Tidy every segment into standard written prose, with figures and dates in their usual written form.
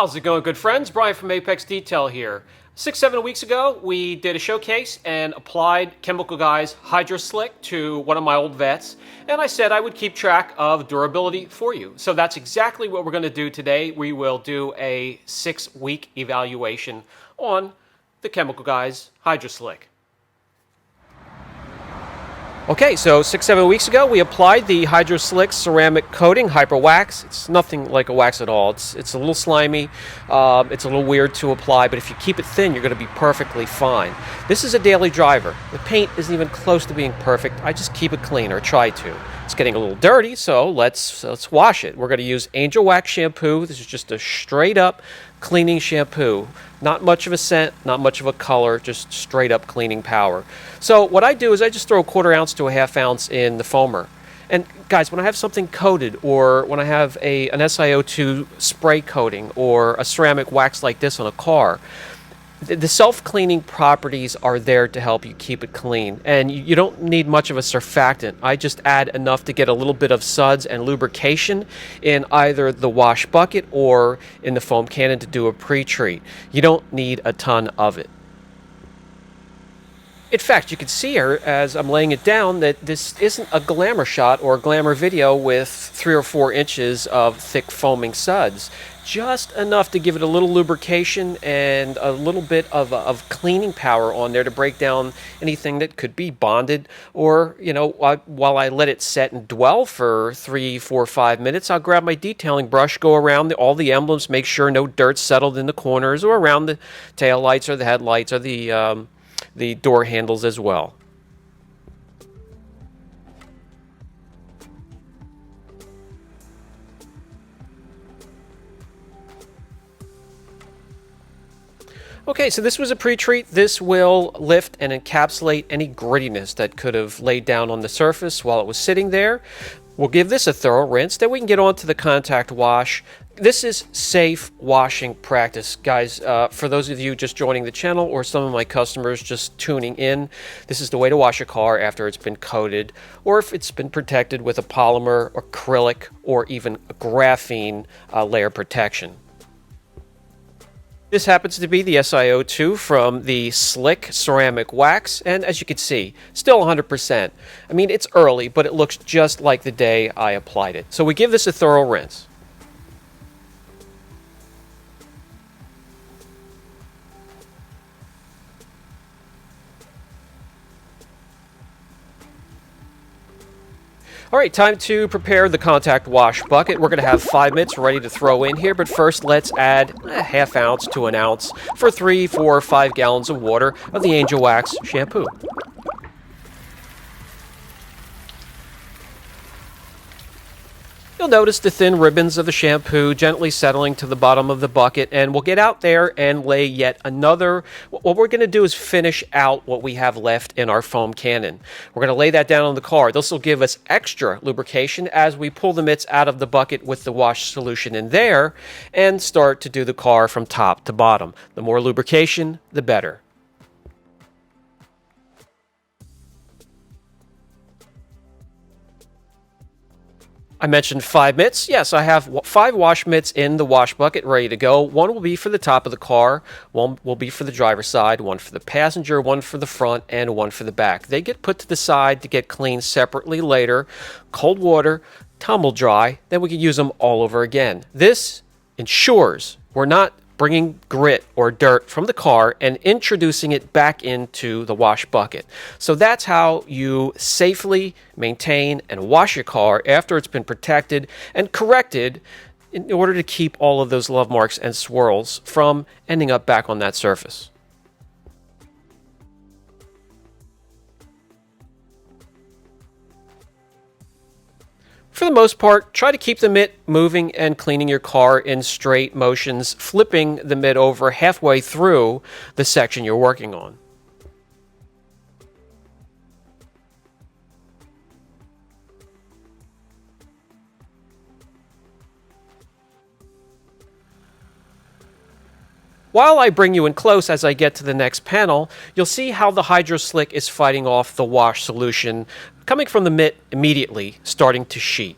How's it going, good friends? Brian from Apex Detail here. 6-7 weeks ago, we did a showcase and applied Chemical Guy's Hydro Slick to one of my old vets, and I said I would keep track of durability for you. So that's exactly what we're going to do today. We will do a 6-week evaluation on the Chemical Guy's Hydro Slick. Okay, so 6-7 weeks ago, we applied the Hydro Slick ceramic coating, HyperWax. It's nothing like a wax at all. It's a little slimy. It's a little weird to apply, but if you keep it thin, you're going to be perfectly fine. This is a daily driver. The paint isn't even close to being perfect. I just keep it clean, or try to. It's getting a little dirty, so let's wash it. We're going to use Angel Wax shampoo. This is just a straight-up cleaning shampoo. Not much of a scent, not much of a color, just straight up cleaning power. So what I do is I just throw a 1/4 ounce to a 1/2 ounce in the foamer. And guys, when I have something coated, or when I have an SiO2 spray coating or a ceramic wax like this on a car, the self-cleaning properties are there to help you keep it clean. And you don't need much of a surfactant. I just add enough to get a little bit of suds and lubrication in either the wash bucket or in the foam cannon to do a pre-treat. You don't need a ton of it. In fact, you can see here as I'm laying it down that this isn't a glamour shot or a glamour video with 3 or 4 inches of thick foaming suds. Just enough to give it a little lubrication and a little bit of cleaning power on there to break down anything that could be bonded. Or, you know, while I let it set and dwell for 3, 4, 5 minutes, I'll grab my detailing brush, go around all the emblems, make sure no dirt settled in the corners or around the tail lights or the headlights or the door handles as well. Okay, so this was a pre-treat. This will lift and encapsulate any grittiness that could have laid down on the surface while it was sitting there. We'll give this a thorough rinse, then we can get on to the contact wash. This is safe washing practice, guys. For those of you just joining the channel or some of my customers just tuning in, this is the way to wash a car after it's been coated, or if it's been protected with a polymer, acrylic, or even a graphene layer protection. This happens to be the SiO2 from the Slick ceramic wax, and as you can see, still 100%. I mean, it's early, but it looks just like the day I applied it. So we give this a thorough rinse. All right, time to prepare the contact wash bucket. We're going to have 5 minutes ready to throw in here, but first let's add a 1/2 ounce to 1 ounce for 3, 4, 5 gallons of water of the Angel Wax shampoo. You'll notice the thin ribbons of the shampoo gently settling to the bottom of the bucket, and we'll get out there and lay yet another. What we're going to do is finish out what we have left in our foam cannon. We're going to lay that down on the car. This will give us extra lubrication as we pull the mitts out of the bucket with the wash solution in there and start to do the car from top to bottom. The more lubrication, the better. I mentioned 5 mitts. Yes, I have 5 wash mitts in the wash bucket ready to go. One will be for the top of the car, one will be for the driver's side, one for the passenger, one for the front, and one for the back. They get put to the side to get cleaned separately later. Cold water, tumble dry, then we can use them all over again. This ensures we're not bringing grit or dirt from the car and introducing it back into the wash bucket. So that's how you safely maintain and wash your car after it's been protected and corrected in order to keep all of those love marks and swirls from ending up back on that surface. For the most part, try to keep the mitt moving and cleaning your car in straight motions, flipping the mitt over halfway through the section you're working on. While I bring you in close as I get to the next panel, you'll see how the Hydro Slick is fighting off the wash solution coming from the mitt immediately, starting to sheet.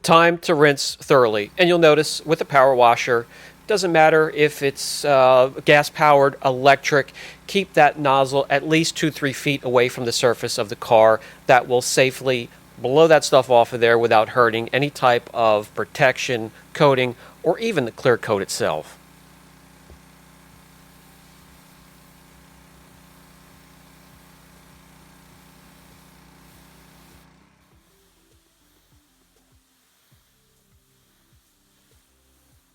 Time to rinse thoroughly. And you'll notice with the power washer, doesn't matter if it's gas powered, electric, keep that nozzle at least 2-3 feet away from the surface of the car. That will safely blow that stuff off of there without hurting any type of protection, coating, or even the clear coat itself.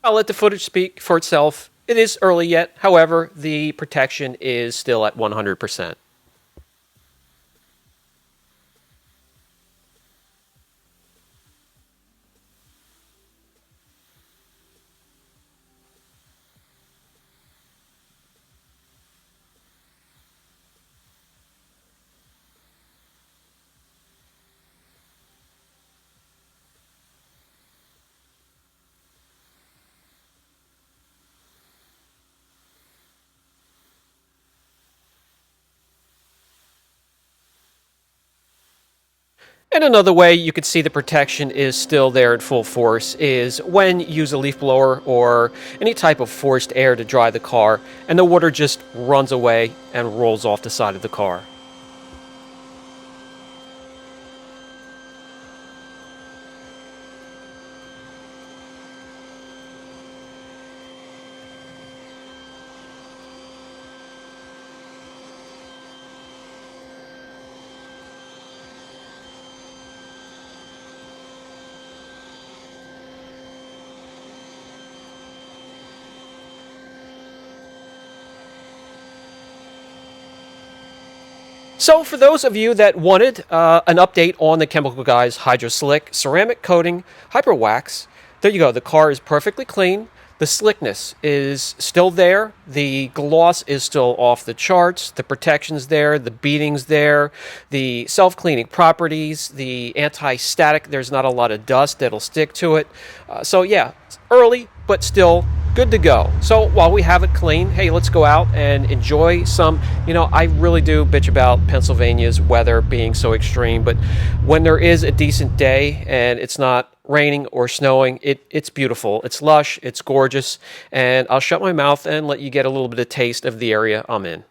I'll let the footage speak for itself. It is early yet, however, the protection is still at 100%. And another way you can see the protection is still there in full force is when you use a leaf blower or any type of forced air to dry the car and the water just runs away and rolls off the side of the car. So for those of you that wanted an update on the Chemical Guys Hydro Slick ceramic coating HyperWax, there you go. The car is perfectly clean. The slickness is still there. The gloss is still off the charts. The protection's there. The beading's there. The self-cleaning properties. The anti-static. There's not a lot of dust that'll stick to it. So yeah, it's early, but still good to go. So while we have it clean, hey, let's go out and enjoy some. You know, I really do bitch about Pennsylvania's weather being so extreme, but when there is a decent day and it's not raining or snowing, it's beautiful. It's lush, it's gorgeous, and I'll shut my mouth and let you get a little bit of taste of the area I'm in.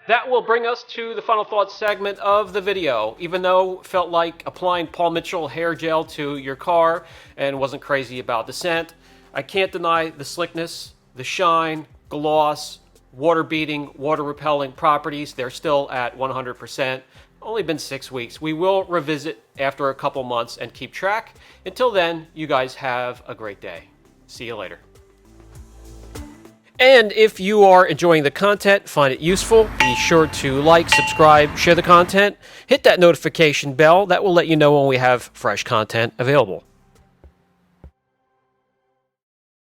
That will bring us to the final thoughts segment of the video. Even though it felt like applying Paul Mitchell hair gel to your car and wasn't crazy about the scent, I can't deny the slickness, the shine, gloss, water beading, water repelling properties. They're still at 100%. Only been 6 weeks. We will revisit after a couple months and keep track. Until then, you guys have a great day. See you later. And if you are enjoying the content, find it useful, be sure to like, subscribe, share the content, hit that notification bell. That will let you know when we have fresh content available.